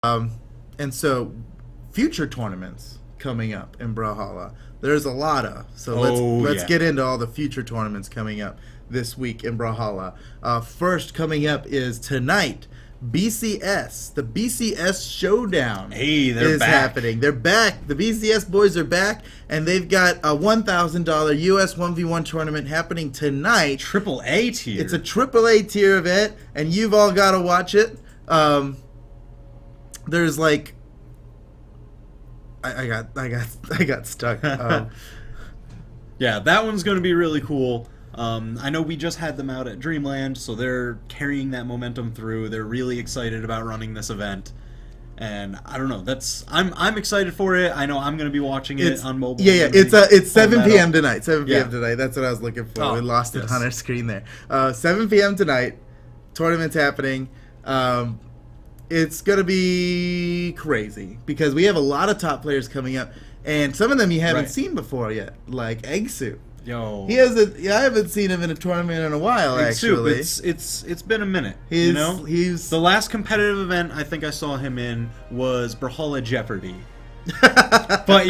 And so future tournaments coming up in Brawlhalla. There's a lot of. So let's get into all the future tournaments coming up this week in Brawlhalla. First coming up is tonight. BCS, the BCS Showdown is happening. They're back. The BCS boys are back, and they've got a $1,000 US 1v1 tournament happening tonight. AAA tier. It's a AAA tier event, and you've all got to watch it. There's like, I got stuck. Yeah, that one's going to be really cool. I know we just had them out at Dreamland, so they're carrying that momentum through. They're really excited about running this event, and I don't know. I'm excited for it. I know I'm going to be watching it on mobile. Yeah, it's 7 p.m. tonight. 7 p.m. tonight. That's what I was looking for. We lost it on our screen there. 7 p.m. tonight. Tournament's happening. It's going to be crazy because we have a lot of top players coming up, and some of them you haven't seen before yet, like Egg Soup. Yo, he hasn't. I haven't seen him in a tournament in a while. Actually, it's been a minute. He's the last competitive event I think I saw him in was Brawlhalla Jeopardy. But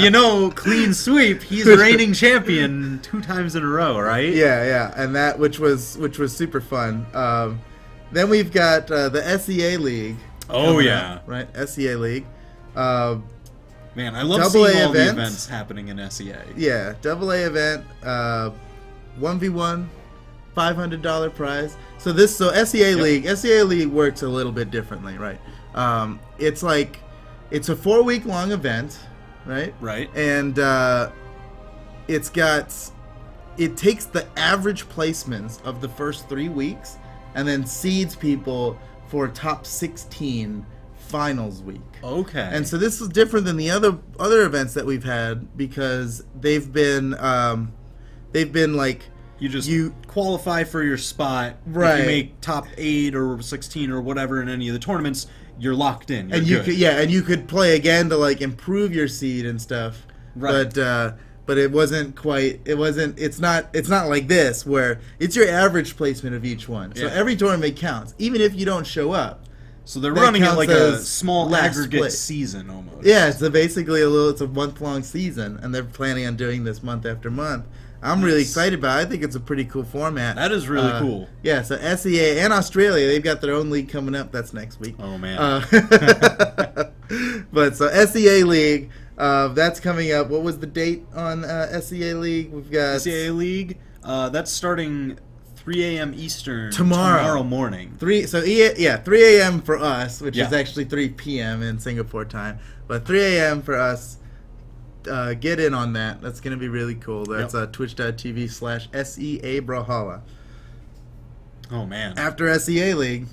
clean sweep. He's reigning champion 2 times in a row, right? Yeah, and that which was super fun. Then we've got the SEA League. Oh yeah, right. SEA League. Man, I love seeing all the events happening in SEA. Yeah, AA event, 1v1, $500 prize. So SEA League works a little bit differently, right? It's a 4-week long event, right? Right. And it takes the average placements of the first 3 weeks and then seeds people for top 16 finals week. Okay. And so this is different than the other events that we've had because they've been like you qualify for your spot. Right. If you make top 8 or 16 or whatever in any of the tournaments, you're locked in. You could play again to like improve your seed and stuff. Right. But it wasn't quite. It's not like this where it's your average placement of each one. So every tournament counts, even if you don't show up. So they're running it like a small aggregate season almost. Yeah, so basically it's a month-long season, and they're planning on doing this month after month. I'm really excited about it. I think it's a pretty cool format. That is really cool. Yeah, so SEA and Australia, they've got their own league coming up. That's next week. Oh, man. But so SEA League, that's coming up. What was the date on SEA League? We've got SEA League, that's starting 3 a.m. Eastern tomorrow morning. 3 a.m. for us, which is actually 3 p.m. in Singapore time. But 3 a.m. for us. Get in on that. That's going to be really cool. That's twitch.tv/SEA Brawlhalla. Oh, man. After SEA League,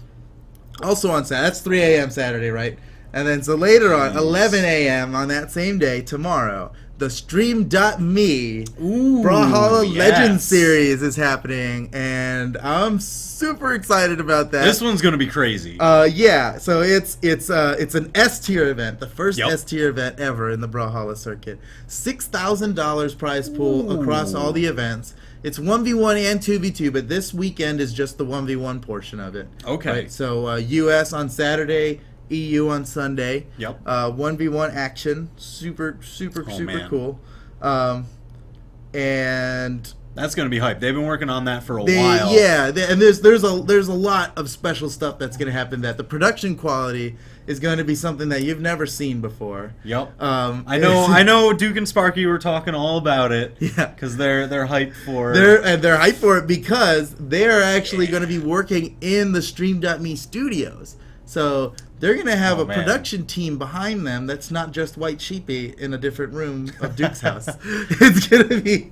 also on Saturday. That's 3 a.m. Saturday, right? And then so later on, 11 a.m. on that same day, tomorrow, the Stream.me Brawlhalla Legend Series is happening, and I'm super excited about that. This one's gonna be crazy. Yeah. So it's an S tier event, the first S tier event ever in the Brawlhalla circuit. $6,000 prize pool across all the events. It's 1v1 and 2v2, but this weekend is just the 1v1 portion of it. Okay. Right? So US on Saturday. EU on Sunday. Yep. 1v1 action. Super cool. And that's gonna be hype. They've been working on that for a while. Yeah, and there's a lot of special stuff that's gonna happen. That the production quality is going to be something that you've never seen before. Yep. I know. Duke and Sparky were talking all about it. Yeah. Because they're hyped for it. They're hyped for it because they're actually going to be working in the Stream.me studios. So they're going to have a production team behind them that's not just White Sheepy in a different room of Duke's house. It's going to be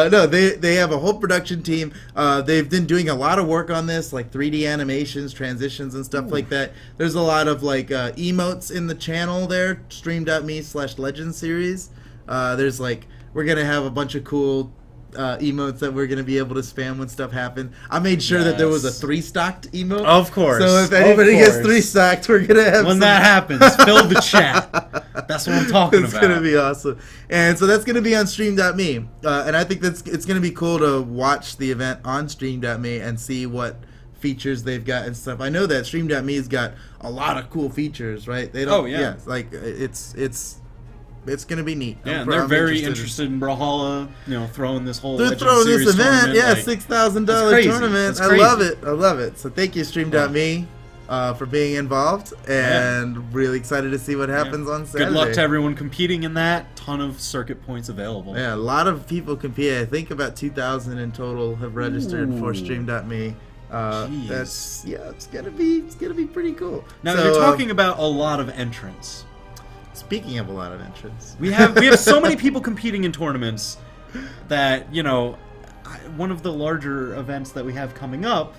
no, they have a whole production team. They've been doing a lot of work on this, like 3D animations, transitions, and stuff like that. There's a lot of like emotes in the channel there, stream.me/legend series. There's like, we're going to have a bunch of cool emotes that we're going to be able to spam when stuff happens. I made sure that there was a 3-stocked emote. Of course. So if anybody gets 3-stocked, we're going to have that happens, fill the chat. That's what I'm talking about. It's going to be awesome. And so that's going to be on stream.me. And I think it's going to be cool to watch the event on stream.me and see what features they've got and stuff. I know that Stream.me's got a lot of cool features, right? They don't. Oh yeah. Like it's gonna be neat. Yeah, and they're very interested in Brawlhalla. You know, throwing this whole. They're throwing this event. Yeah, like, $6,000 tournament. I love it. I love it. So thank you, Stream.me. For being involved, and really excited to see what happens on Saturday. Good luck to everyone competing in that. Ton of circuit points available. Yeah, a lot of people compete. I think about 2,000 in total have registered for Stream.me. That's it's gonna be pretty cool. Now you're talking about a lot of entrants. Speaking of a lot of entrants, we have so many people competing in tournaments that, you know, one of the larger events that we have coming up,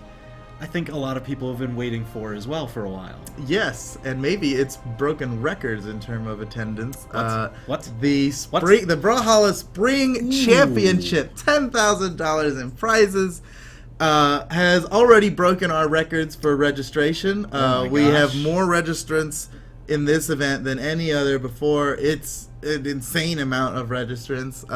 I think a lot of people have been waiting for as well for a while. Yes, and maybe it's broken records in terms of attendance. What? The Brawlhalla Spring Championship, $10,000 in prizes, has already broken our records for registration. We have more registrants in this event than any other before. It's an insane amount of registrants.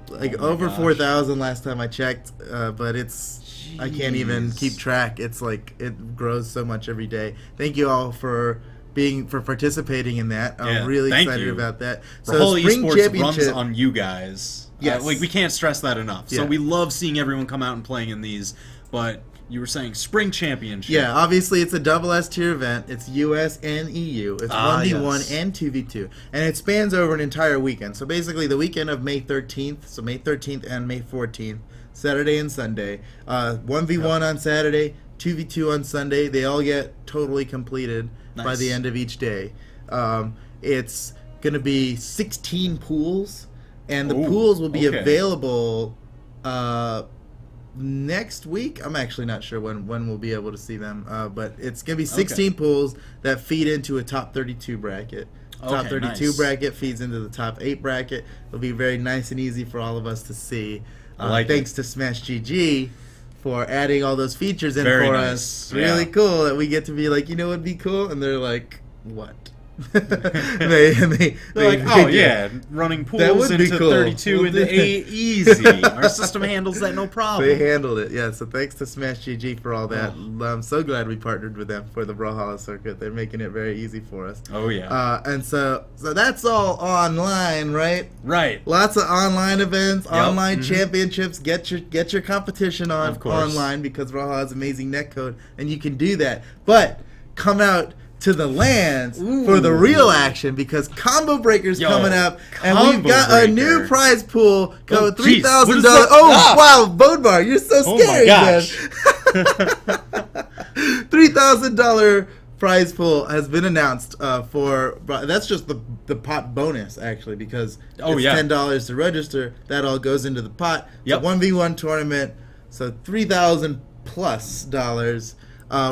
Like over 4,000 last time I checked, but it's... Jeez. I can't even keep track. It's like it grows so much every day. Thank you all for participating in that. I'm really excited about that. So Spring Esports runs on you guys. Yes, like we can't stress that enough. So we love seeing everyone come out and playing in these. But you were saying Spring Championship. Yeah, obviously it's a double S tier event. It's US and EU. It's 1v1 and 2v2, and it spans over an entire weekend. So basically the weekend of May 13th. So May 13th and May 14th. Saturday and Sunday, 1v1 on Saturday, 2v2 on Sunday. They all get totally completed by the end of each day. It's going to be 16 pools, and the pools will be available next week. I'm actually not sure when we'll be able to see them, but it's going to be 16 pools that feed into a top 32 bracket. Top 32 bracket feeds into the top 8 bracket. It'll be very nice and easy for all of us to see. Thanks to Smash GG for adding all those features in for us. Really cool that we get to be like, you know what would be cool? And they're like, what? they're like, oh yeah, running pools into 32 into 8, easy. Our system handles that no problem. They handled it, yeah. So thanks to Smash GG for all that. I'm so glad we partnered with them for the Brawlhalla circuit. They're making it very easy for us. Oh yeah. And so that's all online, right? Right. Lots of online events, online championships. Get your competition on online because Brawlhalla has amazing netcode, and you can do that. But come out to the lands for the real action because Combo Breaker's coming up, and we've got a new prize pool going $3,000. Oh wow, Bodbar, you're so scary, man. $3,000 prize pool has been announced for. That's just the pot bonus actually because it's $10 to register. That all goes into the pot. It's a 1v1 tournament, so $3,000+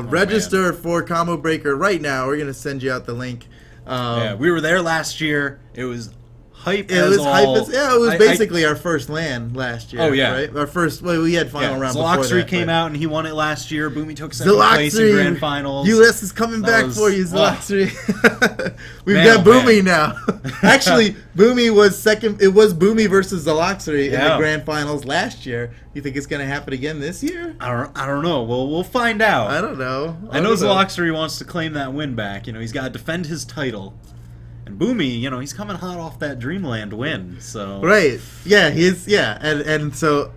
register for Combo Breaker right now. We're gonna send you out the link. We were there last year. It was hype. It was basically our first LAN last year. Oh yeah, right? Our first. Well, we had final round. Zaloxry came out and he won it last year. Boomy took second place in grand finals. US is coming back for you, Zaloxry. We've got Boomy now. Actually, Boomy was second. It was Boomy versus Zaloxry in the grand finals last year. You think it's gonna happen again this year? I don't know. We'll find out. I don't know. I know Zaloxry wants to claim that win back. You know, he's got to defend his title. And Boomy, you know, he's coming hot off that Dreamland win, so... Right. Yeah, and so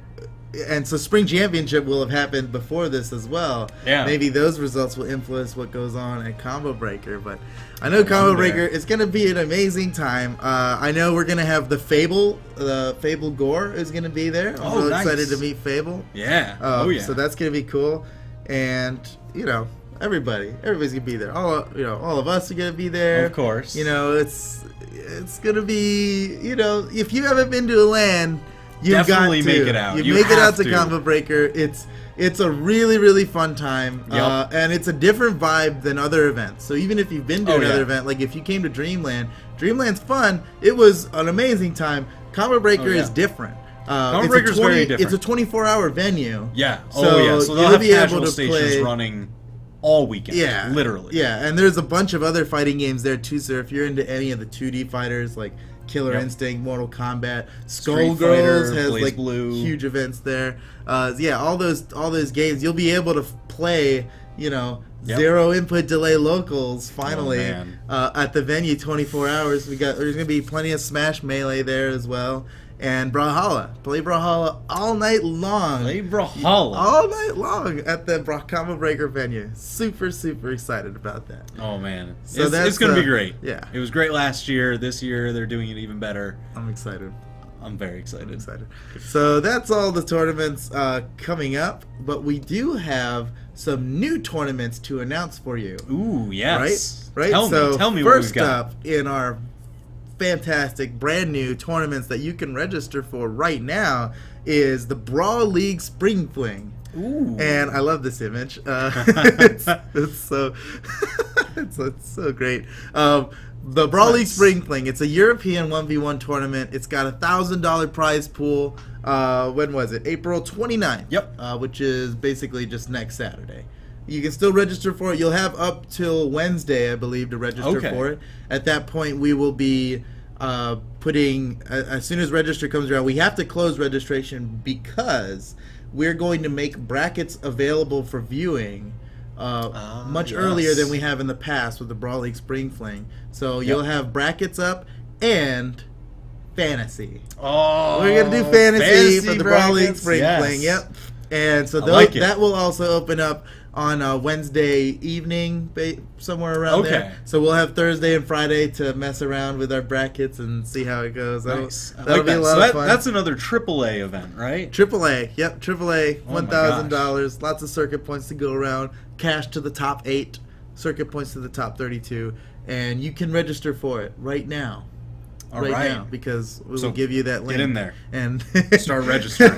Spring Championship will have happened before this as well. Yeah. Maybe those results will influence what goes on at Combo Breaker, but I know Combo Breaker is going to be an amazing time. I know we're going to have the Fable Gore is going to be there. I'm really excited to meet Fable. Yeah. So that's going to be cool. And, you know... Everybody's gonna be there. All of us are gonna be there. Of course. You know, it's gonna be. You know, if you haven't been to a LAN, you've definitely got to make it out. You make it out to Combo Breaker. It's a really fun time, and it's a different vibe than other events. So even if you've been to another event, like if you came to Dreamland's fun. It was an amazing time. Combo Breaker is different. Combo Breaker's very different. It's a 24-hour venue. Yeah. So they'll have casual stations running all weekend. Yeah. Literally. Yeah, and there's a bunch of other fighting games there too, so if you're into any of the 2D fighters like Killer Yep. Instinct, Mortal Kombat, Street Skullgirls Fighter, has Blaze like Blue. huge events there. Yeah, all those games you'll be able to play. Yep. Zero input delay locals finally man. at the venue 24 hours. There's gonna be plenty of Smash Melee there as well, and Brawlhalla. Play Brawlhalla all night long. Play Brawlhalla all night long at the Combo Breaker venue. Super excited about that. Oh man, So it's gonna be great. Yeah, It was great last year. This year they're doing it even better. I'm excited. I'm very excited. So that's all the tournaments coming up, but we do have some new tournaments to announce for you. Ooh, yes. Right? Tell me what we've first got. up in our fantastic brand new tournaments that you can register for right now is the Brawl League Spring Fling. Ooh. And I love this image. It's so it's so great. The Brawl League Spring Fling. It's a European 1v1 tournament. It's got a $1,000 prize pool. When was it? April 29th. Yep. Which is basically just next Saturday. You can still register for it. You'll have up till Wednesday, I believe, to register for it. At that point, we will be putting, as soon as register comes around, we have to close registration because we're going to make brackets available for viewing much earlier than we have in the past with the Brawl League Spring Fling. So you'll have brackets up and fantasy. Oh, we're gonna do fantasy for the Brawl League brackets? Spring Yes. Fling. Yep. And so that will also open up on Wednesday evening, somewhere around there. So we'll have Thursday and Friday to mess around with our brackets and see how it goes. Nice. That'll be a lot of fun. That's another AAA event, right? AAA, yep, AAA, Oh my $1,000. Lots of circuit points to go around. Cash to the top 8, circuit points to the top 32, and you can register for it right now. Right now, because we will give you that link. Get in there and start registering.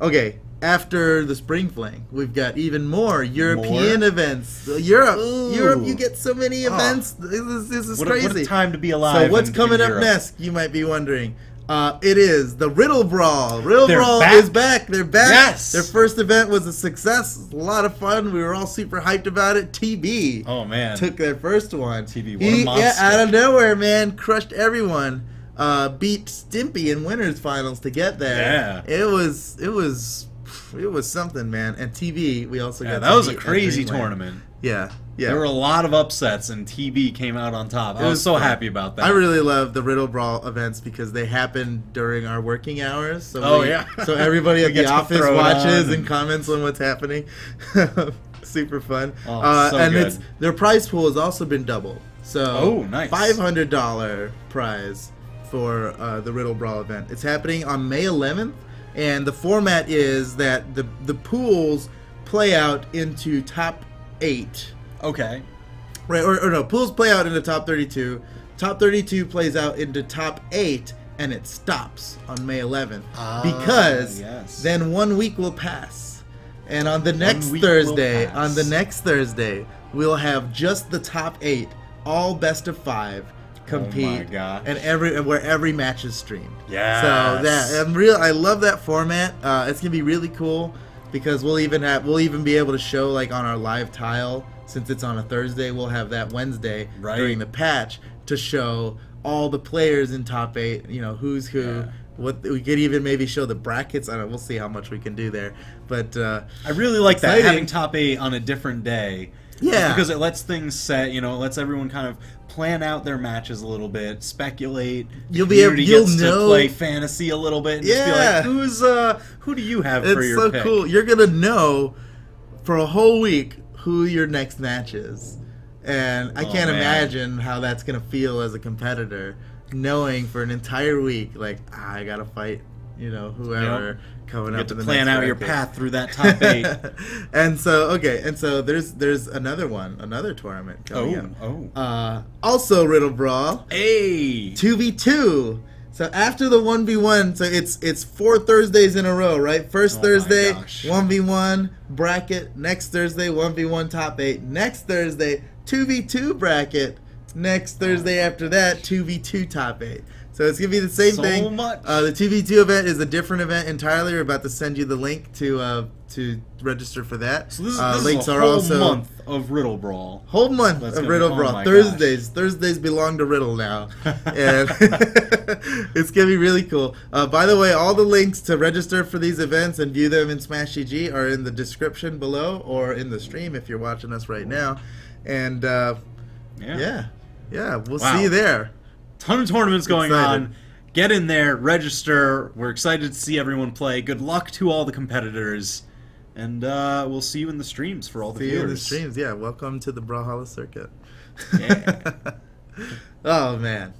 Okay. After the Spring Fling, we've got even more European events. Europe, you get so many events. This is crazy. What a time to be alive. So what's coming up next, you might be wondering. It is the Riddle Brawl. Riddle Brawl is back. They're back. Yes. Their first event was a success. A lot of fun. We were all super hyped about it. TB. Oh, man. Took their first one. TB, what a monster. Yeah, out of nowhere, man. Crushed everyone. Beat Stimpy in winners finals to get there. Yeah. It was something, man. And TB, we also got. That was a crazy tournament. Yeah. There were a lot of upsets, and TB came out on top. I was so happy about that. I really love the Riddle Brawl events because they happen during our working hours. So so everybody at the office watches and comments on what's happening. Super fun. And their prize pool has also been doubled. So nice. $500 prize for the Riddle Brawl event. It's happening on May 11th. And the format is that the pools play out into top 8. Okay. Right, or no, pools play out into top 32. Top 32 plays out into top 8, and it stops on May 11th. Because then 1 week will pass. And on the next Thursday, we'll have just the top 8, all best of 5. Compete oh my gosh. and where every match is streamed. Yeah. So I love that format. It's gonna be really cool because we'll even be able to show like on our live tile, since it's on a Thursday, we'll have that Wednesday during the patch to show all the players in top 8. You know who's who. Yeah. What we could even maybe show the brackets. I don't know, we'll see how much we can do there. But I really like that, having top 8 on a different day. Yeah, because it lets things set. You know, it lets everyone kind of plan out their matches a little bit, speculate. You'll gets to play fantasy a little bit and just be like, who do you have for your pick? It's so cool. You're gonna know for a whole week who your next match is, and I can't imagine how that's gonna feel as a competitor, knowing for an entire week, like I gotta fight, whoever coming up. You get to plan out your path through that top 8. And so there's another tournament coming up. Also Riddle Brawl. Hey. 2v2. So after the 1v1, so it's 4 Thursdays in a row, right? First Thursday, 1v1 bracket. Next Thursday, 1v1 top 8. Next Thursday, 2v2 bracket. Next Thursday after that, 2v2 top 8. So it's gonna be the same so thing. Much. The 2v2 event is a different event entirely. We're about to send you the link to register for that. So this links is a are whole also month of Riddle Brawl. Whole month That's of Riddle be, Brawl. oh Thursdays. Thursdays belong to Riddle now. And it's going to be really cool. By the way, all the links to register for these events and view them in Smash GG are in the description below or in the stream if you're watching us right now. And yeah, we'll see you there. Ton of tournaments going on. Get in there, register. We're excited to see everyone play. Good luck to all the competitors. And we'll see you in the streams for all the viewers. See you in the streams, yeah. Welcome to the Brawlhalla circuit. Yeah. Oh, man.